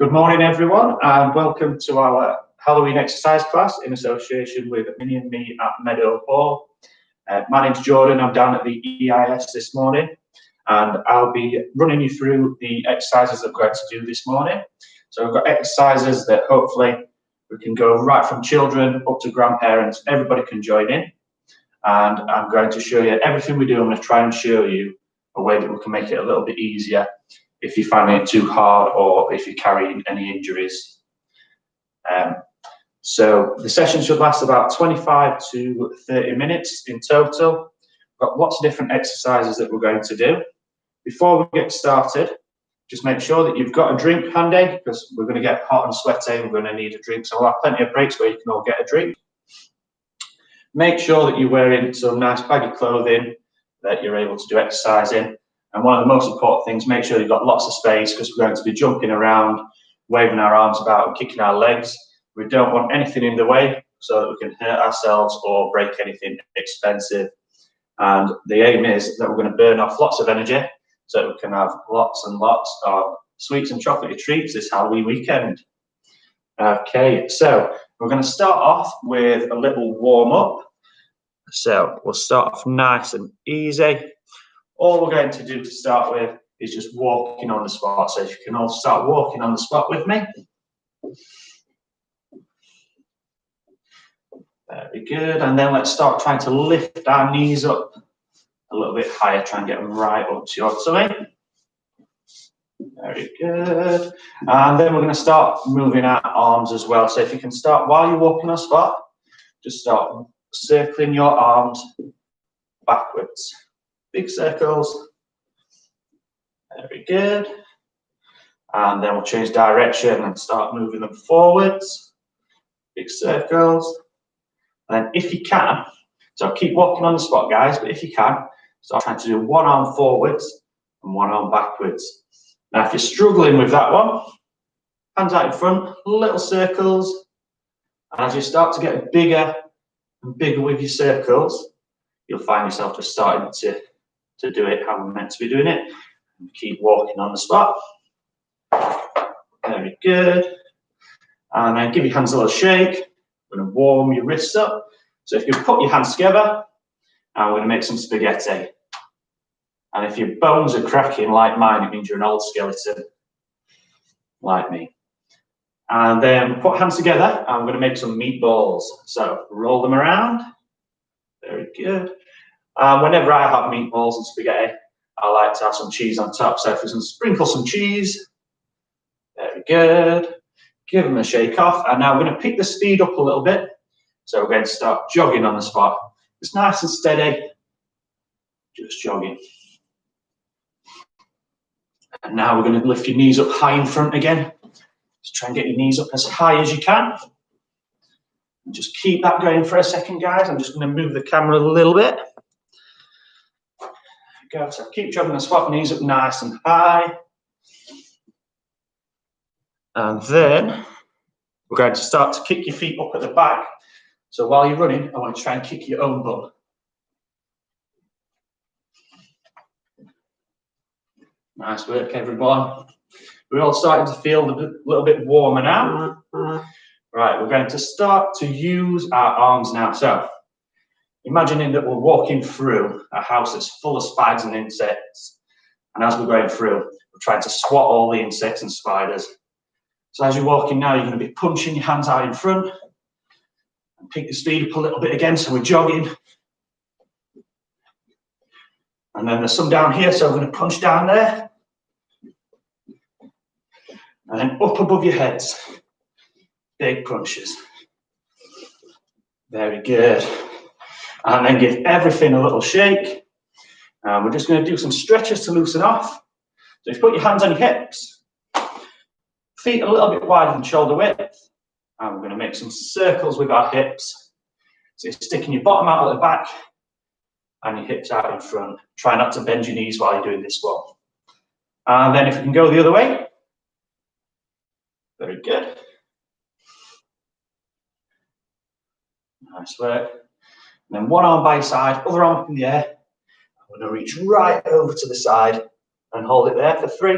Good morning, everyone, and welcome to our Halloween exercise class in association with Minnie and me at Meadow Hall. My name's Jordan. I'm down at the EIS this morning, and I'll be running you through the exercises that we're going to do this morning. So we've got exercises that hopefully we can go right from children up to grandparents. Everybody can join in, and I'm going to show you everything we do. I'm going to try and show you a way that we can make it a little bit easier if you're finding it too hard or if you're carrying any injuries. So the session should last about 25 to 30 minutes in total. We've got lots of different exercises that we're going to do. Before we get started, just make sure that you've got a drink handy, because we're going to get hot and sweaty. We're going to need a drink, so we'll have plenty of breaks where you can all get a drink. Make sure that you're wearing some nice baggy clothing that you're able to do exercise in. And one of the most important things, make sure you've got lots of space, because we're going to be jumping around, waving our arms about and kicking our legs. We don't want anything in the way so that we can hurt ourselves or break anything expensive. And the aim is that we're going to burn off lots of energy so that we can have lots and lots of sweets and chocolatey treats this Halloween weekend. Okay, so we're going to start off with a little warm up. So we'll start off nice and easy. All we're going to do to start with is just walking on the spot. So if you can all start walking on the spot with me. Very good. And then let's start trying to lift our knees up a little bit higher. Try and get them right up to your tummy. Very good. And then we're going to start moving our arms as well. So if you can start while you're walking on the spot, just start circling your arms backwards. Big circles. Very good. And then we'll change direction and start moving them forwards. Big circles. And then if you can, so keep walking on the spot, guys, but if you can, start trying to do one arm forwards and one arm backwards. Now, if you're struggling with that one, hands out in front, little circles. And as you start to get bigger and bigger with your circles, you'll find yourself just starting to do it how we're meant to be doing it. And keep walking on the spot. Very good. And then give your hands a little shake. We're going to warm your wrists up. So if you put your hands together, and we're going to make some spaghetti. And if your bones are cracking like mine, it means you're an old skeleton, like me. And then put hands together, and we're going to make some meatballs. So roll them around. Very good. Whenever I have meatballs and spaghetti, I like to have some cheese on top. So if we can sprinkle some cheese, very good. Give them a shake off. And now we're going to pick the speed up a little bit. So we're going to start jogging on the spot. It's nice and steady, just jogging. And now we're going to lift your knees up high in front again. Just try and get your knees up as high as you can. And just keep that going for a second, guys. I'm just going to move the camera a little bit. Go. So keep jogging the spot, knees up nice and high. And then we're going to start to kick your feet up at the back. So while you're running, I want to try and kick your own bum. Nice work, everyone. We're all starting to feel a little bit warmer now. Right, we're going to start to use our arms now. So imagining that we're walking through a house that's full of spiders and insects. And as we're going through, we're trying to swat all the insects and spiders. So as you're walking now, you're going to be punching your hands out in front. And pick the speed up a little bit again, so we're jogging. And then there's some down here, so we're going to punch down there. And then up above your heads. Big punches. Very good. And then give everything a little shake. And we're just going to do some stretches to loosen off. So if you put your hands on your hips, feet a little bit wider than shoulder width. And we're going to make some circles with our hips. So you're sticking your bottom out at the back and your hips out in front. Try not to bend your knees while you're doing this one. And then if we can go the other way. Very good. Nice work. And then one arm by your side, other arm up in the air. I'm going to reach right over to the side and hold it there for 3,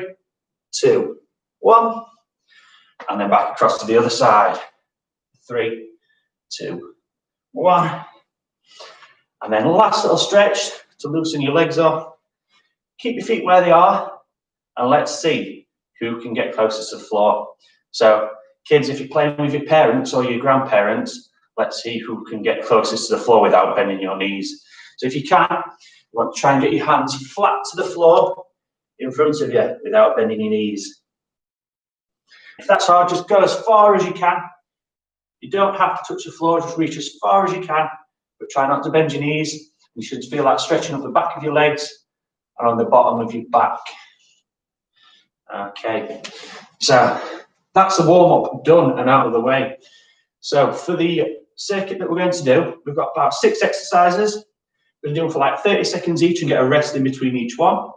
2, 1. and then back across to the other side. 3, 2, 1. And then last little stretch to loosen your legs off. Keep your feet where they are, and let's see who can get closest to the floor. So kids, if you're playing with your parents or your grandparents, let's see who can get closest to the floor without bending your knees. So if you can, you want to try and get your hands flat to the floor in front of you without bending your knees. If that's hard, just go as far as you can. You don't have to touch the floor, just reach as far as you can, but try not to bend your knees. You should feel like stretching up the back of your legs and on the bottom of your back. Okay, so that's the warm-up done and out of the way. So for the circuit that we're going to do, we've got about 6 exercises. We're going to do them for like 30 seconds each and get a rest in between each one.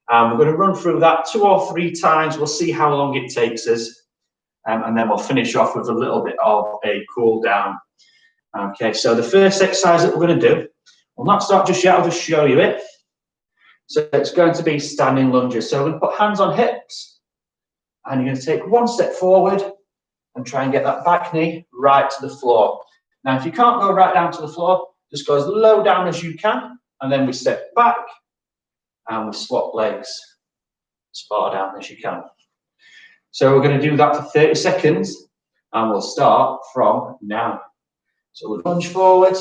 We're going to run through that 2 or 3 times. We'll see how long it takes us. And then we'll finish off with a little bit of a cool down. Okay, so the first exercise that we're going to do, we'll not start just yet, I'll just show you it. So it's going to be standing lunges. So we're going to put hands on hips, and you're going to take 1 step forward and try and get that back knee right to the floor. Now, if you can't go right down to the floor, just go as low down as you can, and then we step back, and we swap legs as far down as you can. So we're going to do that for 30 seconds, and we'll start from now. So we'll lunge forward,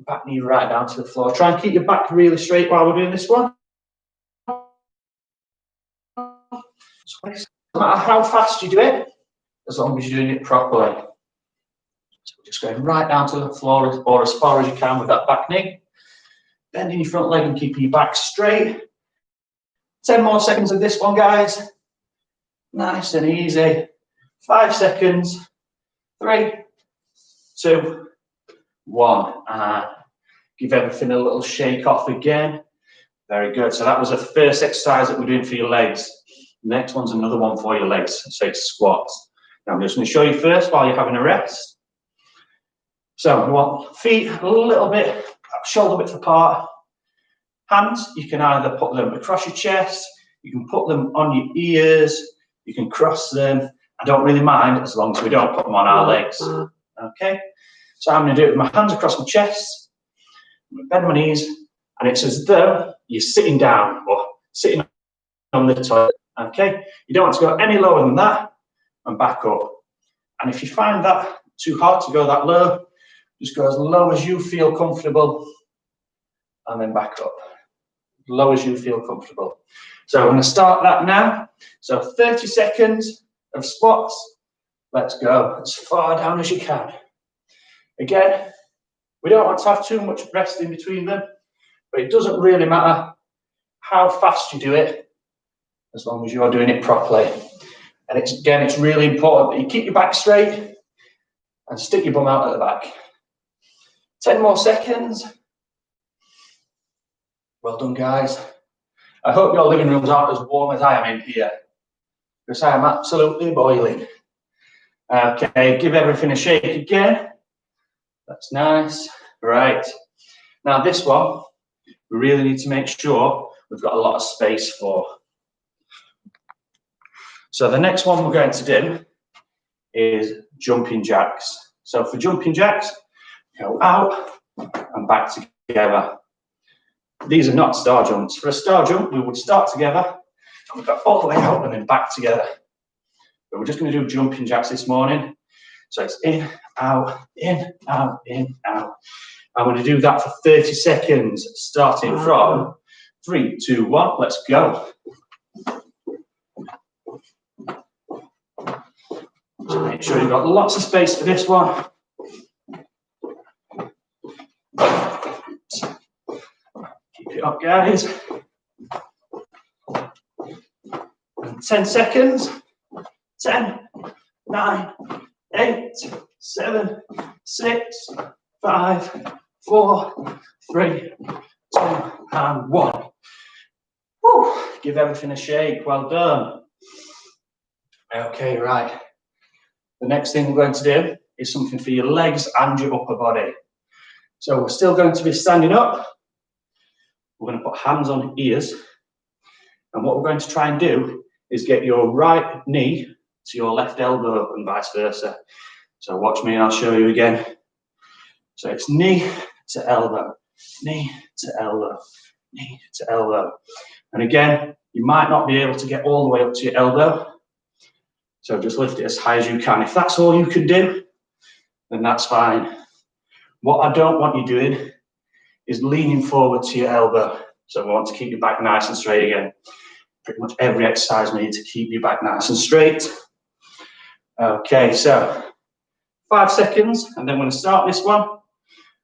back knee right down to the floor. Try and keep your back really straight while we're doing this one. No matter how fast you do it, as long as you're doing it properly. So we're just going right down to the floor or as far as you can with that back knee. Bending your front leg and keeping your back straight. 10 more seconds of this one, guys. Nice and easy. 5 seconds. 3, 2, 1. Give everything a little shake off again. Very good. So that was the first exercise that we're doing for your legs. Next one's another one for your legs. So it's squats. Now I'm just going to show you first while you're having a rest. So we want feet a little bit, shoulder width apart. Hands, you can either put them across your chest, you can put them on your ears, you can cross them. I don't really mind as long as we don't put them on our legs. Okay, so I'm going to do it with my hands across my chest, bend my knees, and it's as though you're sitting down or sitting on the toilet. Okay, you don't want to go any lower than that, and back up. And if you find that too hard to go that low, just go as low as you feel comfortable, and then back up. Low as you feel comfortable. So I'm going to start that now. So 30 seconds of squats. Let's go as far down as you can. Again, we don't want to have too much rest in between them, but it doesn't really matter how fast you do it, as long as you're doing it properly. And it's really important that you keep your back straight and stick your bum out at the back. 10 more seconds. Well done, guys. I hope your living rooms aren't as warm as I am in here, because I am absolutely boiling. Okay, give everything a shake again. That's nice. Right. Now this one, we really need to make sure we've got a lot of space for. So the next one we're going to do is jumping jacks. So for jumping jacks, go out and back together. These are not star jumps. For a star jump, we would start together and we'd go all the way out and then back together. But we're just going to do jumping jacks this morning. So it's in, out, in, out, in, out. I'm going to do that for 30 seconds, starting from 3, 2, 1. Let's go. So make sure you've got lots of space for this one. Keep it up, guys. And 10 seconds. 10, 9, 8, 7, 6, 5, 4, 3, 2, and 1. Whew. Give everything a shake. Well done. Okay, right. The next thing we're going to do is something for your legs and your upper body. So we're still going to be standing up. We're going to put hands on ears. And what we're going to try and do is get your right knee to your left elbow and vice versa. So watch me and I'll show you again. So it's knee to elbow, knee to elbow, knee to elbow. And again, you might not be able to get all the way up to your elbow. So just lift it as high as you can. If that's all you can do, then that's fine. What I don't want you doing is leaning forward to your elbow. So we want to keep your back nice and straight again. Pretty much every exercise we need to keep your back nice and straight. Okay, so 5 seconds, and then we're going to start this one,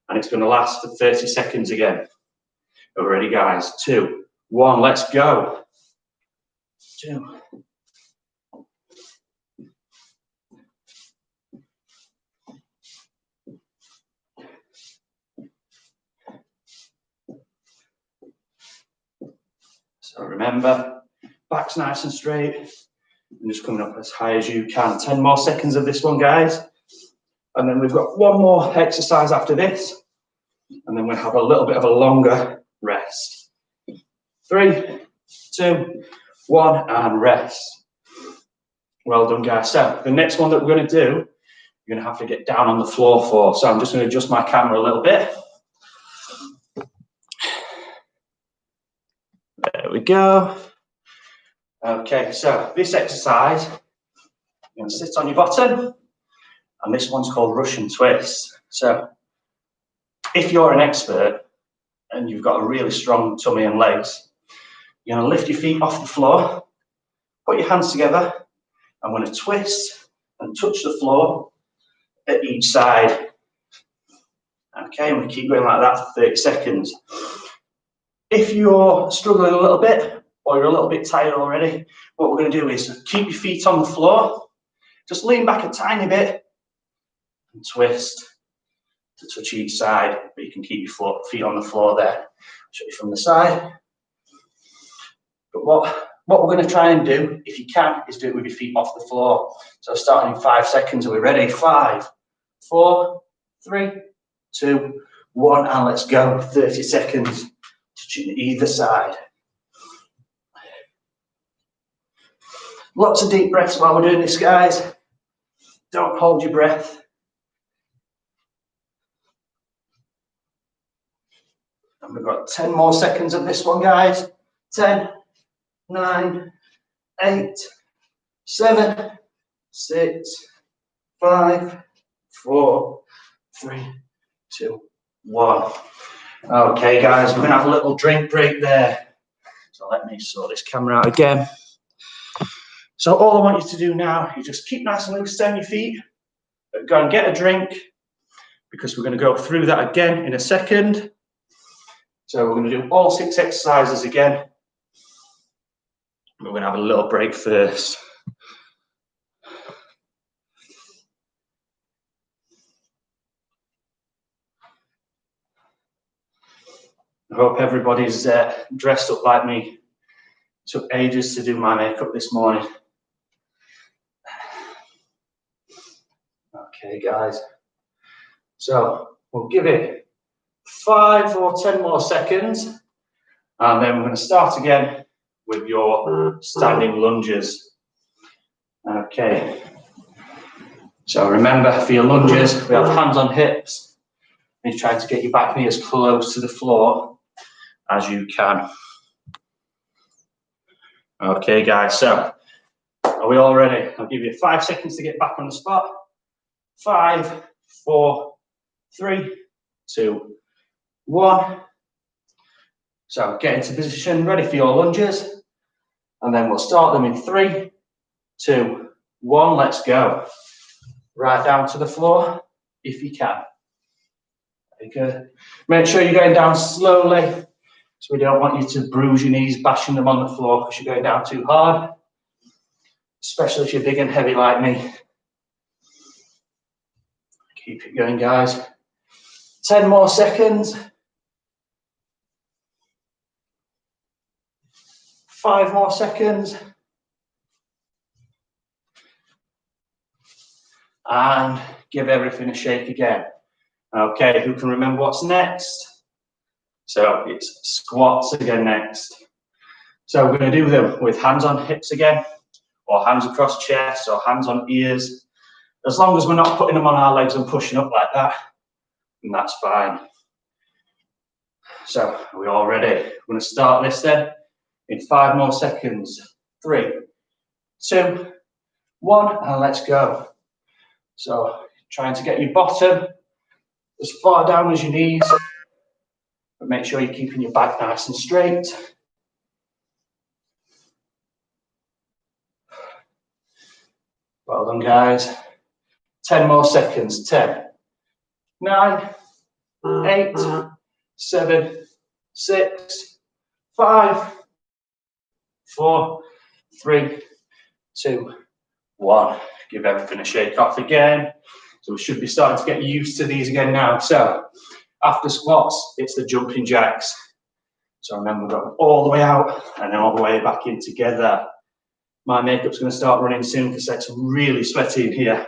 and it's going to last for 30 seconds again. Are we ready, guys? 2, 1, let's go. 2. So remember, back's nice and straight, and just coming up as high as you can. 10 more seconds of this one, guys. And then we've got one more exercise after this, and then we'll have a little bit of a longer rest. 3, 2, 1, and rest. Well done, guys. So the next one that we're going to do, you're going to have to get down on the floor for. So I'm just going to adjust my camera a little bit. There we go. Okay, so this exercise, you're going to sit on your bottom, and this one's called Russian twist. So if you're an expert and you've got a really strong tummy and legs, you're going to lift your feet off the floor, put your hands together, I'm going to twist and touch the floor at each side. Okay, and we keep going like that for 30 seconds. If you're struggling a little bit, or you're a little bit tired already, what we're going to do is keep your feet on the floor, just lean back a tiny bit, and twist to touch each side, but you can keep your feet on the floor there. I'll show you from the side. But what we're going to try and do, if you can, is do it with your feet off the floor. So starting in 5 seconds, are we ready? 5, 4, 3, 2, 1, and let's go. 30 seconds, touching either side. Lots of deep breaths while we're doing this, guys. Don't hold your breath. And we've got 10 more seconds of this one, guys. 10, 9, 8, 7, 6, 5, 4, 3, 2, 1. Okay, guys, we're going to have a little drink break there. So let me sort this camera out again. So all I want you to do now is just keep nice and loose, stay on your feet, go and get a drink, because we're going to go through that again in a second. So we're going to do all 6 exercises again. We're going to have a little break first. I hope everybody's dressed up like me. It took ages to do my makeup this morning. Okay, guys. So we'll give it 5 or 10 more seconds, and then we're going to start again with your standing lunges. Okay. So remember, for your lunges, we have hands on hips, and you try to get your back knee as close to the floor as you can. Okay, guys, so are we all ready? I'll give you 5 seconds to get back on the spot. 5, 4, 3, 2, 1. So get into position, ready for your lunges, and then we'll start them in 3, 2, 1. Let's go. Right down to the floor if you can. Very good. Make sure you're going down slowly, so we don't want you to bruise your knees, bashing them on the floor because you're going down too hard, especially if you're big and heavy like me. Keep it going, guys. 10 more seconds. 5 more seconds. And give everything a shake again. Okay, who can remember what's next? So it's squats again next. So we're going to do them with hands on hips again. or hands across chest, or hands on ears. As long as we're not putting them on our legs and pushing up like that, and that's fine. So, are we all ready? We're going to start this then in 5 more seconds. 3, 2, 1, and let's go. So, trying to get your bottom as far down as your knees, but make sure you're keeping your back nice and straight. Well done, guys. 10 more seconds. 10, 9, 8, 7, 6, 5, 4, 3, 2, 1. Give everything a shake off again. So we should be starting to get used to these again now. So after squats, it's the jumping jacks. So remember, go all the way out and then all the way back in together. My makeup's going to start running soon because it's really sweaty in here.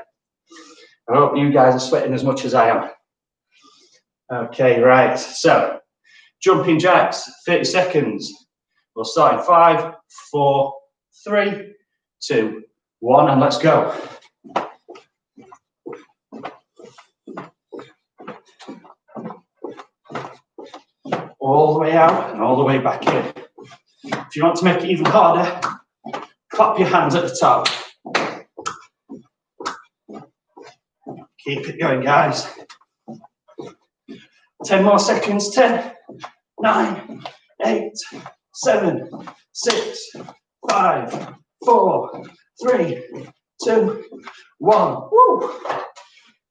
I hope you guys are sweating as much as I am. Okay, right. So jumping jacks, 30 seconds. We'll start in 5, 4, 3, 2, 1, and let's go. All the way out and all the way back in. If you want to make it even harder, clap your hands at the top. Keep it going, guys. 10 more seconds. 10, 9, 8, 7, 6, 5, 4, 3, 2, 1. Woo!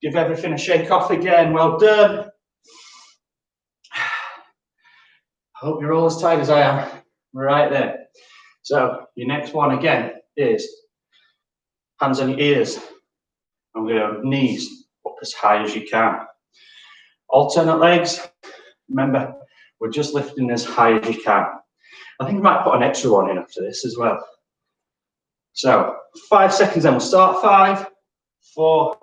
Give everything a shake off again. Well done. I hope you're all as tired as I am. Right there. So your next one again is hands on your ears. I'm going to go knees up as high as you can. Alternate legs. Remember, we're just lifting as high as you can. I think we might put an extra one in after this as well. So 5 seconds then. We'll start. 5, 4,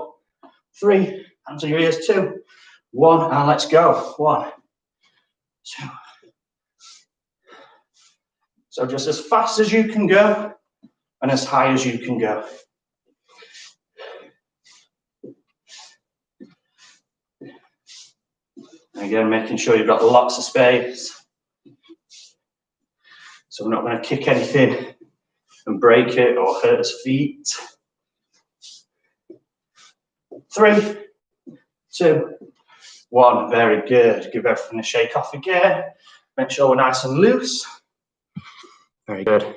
3, hands on your ears. 2, 1, and let's go. 1, 2. So just as fast as you can go and as high as you can go. And again, making sure you've got lots of space. So we're not going to kick anything and break it or hurt us feet. 3, 2, 1. Very good. Give everything a shake off again. Make sure we're nice and loose. Very good.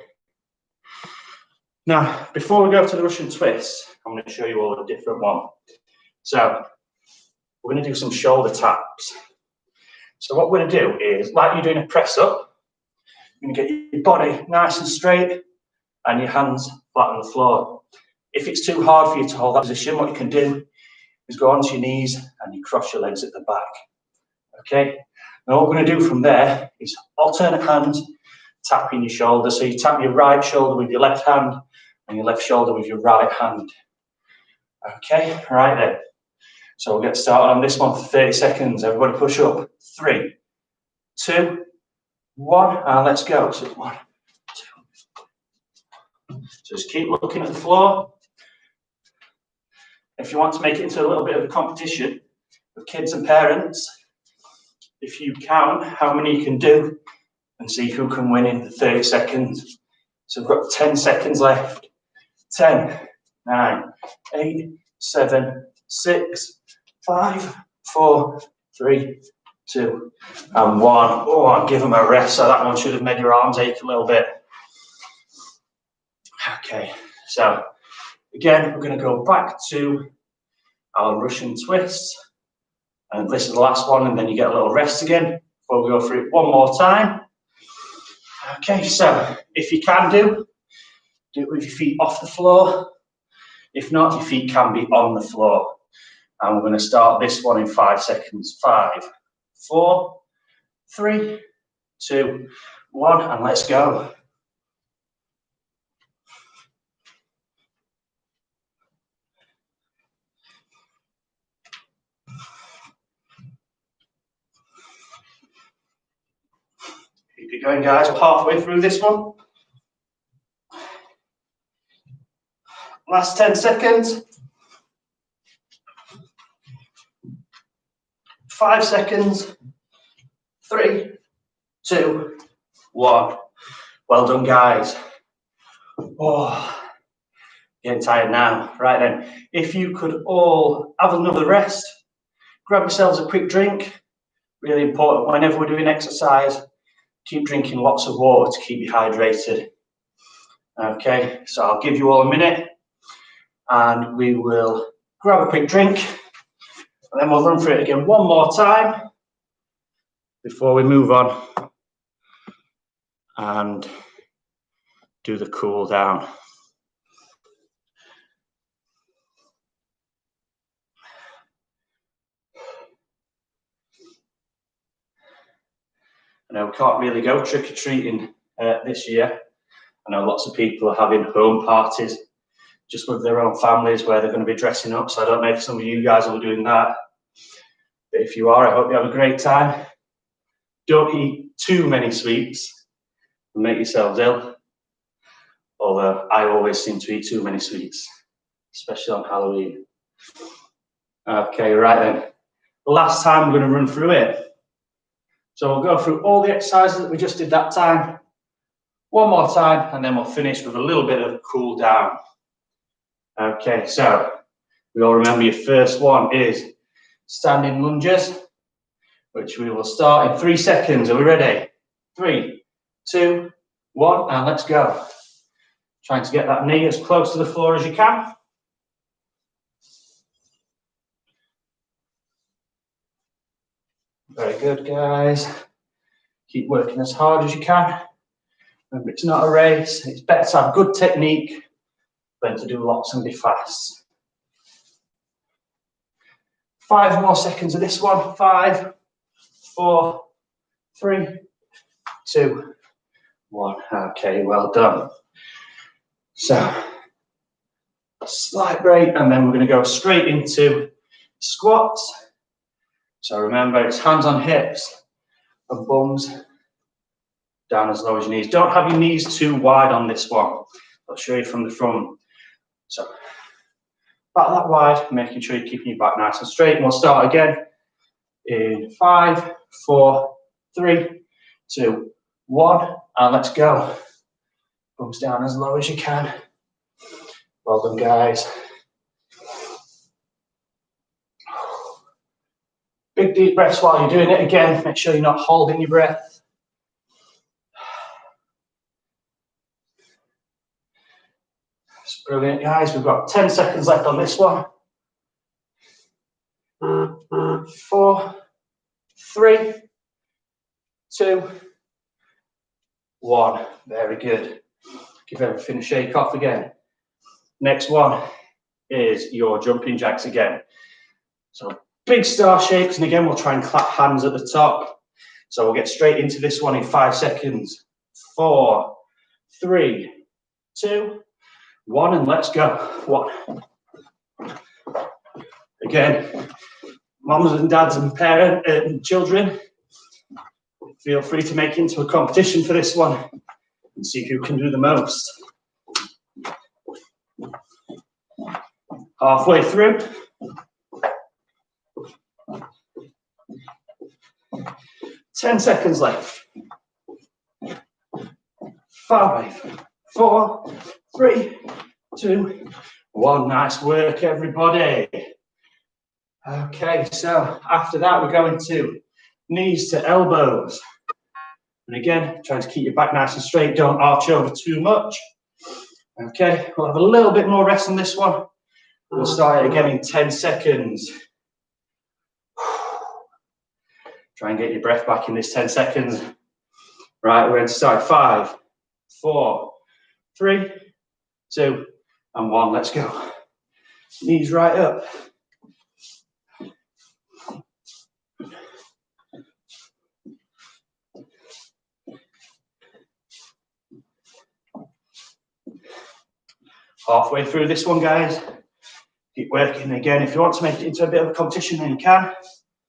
Now, before we go to the Russian twist, I'm going to show you all a different one. So we're going to do some shoulder taps. So what we're going to do is, like you're doing a press up, you're going to get your body nice and straight and your hands flat on the floor. If it's too hard for you to hold that position, what you can do is go onto your knees and you cross your legs at the back. Okay? Now what we're going to do from there is alternate hands tapping your shoulder. So you tap your right shoulder with your left hand and your left shoulder with your right hand. Okay, right then. So we'll get started on this one for 30 seconds. Everybody push up. 3, 2, 1, and let's go. So 1, 2. So just keep looking at the floor. If you want to make it into a little bit of a competition with kids and parents, if you count how many you can do and see who can win in the 30 seconds. So we've got 10 seconds left. 10, 9, 8, 7, 6, 5, 4, 3, 2, and 1. Oh, I'll give them a rest. So that one should have made your arms ache a little bit. Okay, so again, we're going to go back to our Russian twist. And this is the last one, and then you get a little rest again before we go through it one more time. Okay, so if you can do it with your feet off the floor. If not, your feet can be on the floor. And we're going to start this one in 5 seconds. 5, 4, 3, 2, 1, and let's go. Keep it going, guys. We're halfway through this one. Last 10 seconds. 5 seconds. 3, 2, 1. Well done, guys. Oh, getting tired now. Right then, if you could all have another rest, grab yourselves a quick drink. Really important whenever we're doing exercise, keep drinking lots of water to keep you hydrated. Okay, so I'll give you all a minute and we will grab a quick drink and then we'll run through it again one more time before we move on and do the cool down. I know we can't really go trick-or-treating this year. I know lots of people are having home parties just with their own families where they're going to be dressing up. So I don't know if some of you guys will be doing that. But if you are, I hope you have a great time. Don't eat too many sweets and make yourselves ill. Although I always seem to eat too many sweets, especially on Halloween. Okay, right then. Last time we're going to run through it. So we'll go through all the exercises that we just did that time. One more time, and then we'll finish with a little bit of cool down. Okay, so we all remember your first one is standing lunges, which we will start in 3 seconds. Are we ready? 3, 2, 1, and let's go. Trying to get that knee as close to the floor as you can. Very good, guys. Keep working as hard as you can. Remember, it's not a race. It's better to have good technique than to do lots and be fast. 5 more seconds of this one. 5, 4, 3, 2, 1. Okay, well done. So, a slight break, and then we're going to go straight into squats. So remember, it's hands on hips and bums down as low as your knees. Don't have your knees too wide on this one. I'll show you from the front. So, about that wide, making sure you're keeping your back nice and straight. And we'll start again in 5, 4, 3, 2, 1, and let's go. Bums down as low as you can. Well done, guys. Big deep breaths while you're doing it again. Make sure you're not holding your breath. That's brilliant, guys. We've got 10 seconds left on this one. 4, 3, 2, 1. Very good. Give everything a shake off again. Next one is your jumping jacks again. So big star shapes, and again we'll try and clap hands at the top. So we'll get straight into this one in 5 seconds. 4, 3, 2, 1, and let's go. 1. Again, mums and dads and parents and children, feel free to make it into a competition for this one and see who can do the most. Halfway through. 10 seconds left. 5, 4, 3, 2, 1. Nice work, everybody. Okay, so after that, we're going to knees to elbows. And again, trying to keep your back nice and straight. Don't arch over too much. Okay, we'll have a little bit more rest on this one. We'll start it again in 10 seconds. Try and get your breath back in this 10 seconds. Right, we're going to start 5, 4, 3, 2, and 1. Let's go. Knees right up. Halfway through this one, guys. Keep working again. If you want to make it into a bit of a competition, then you can.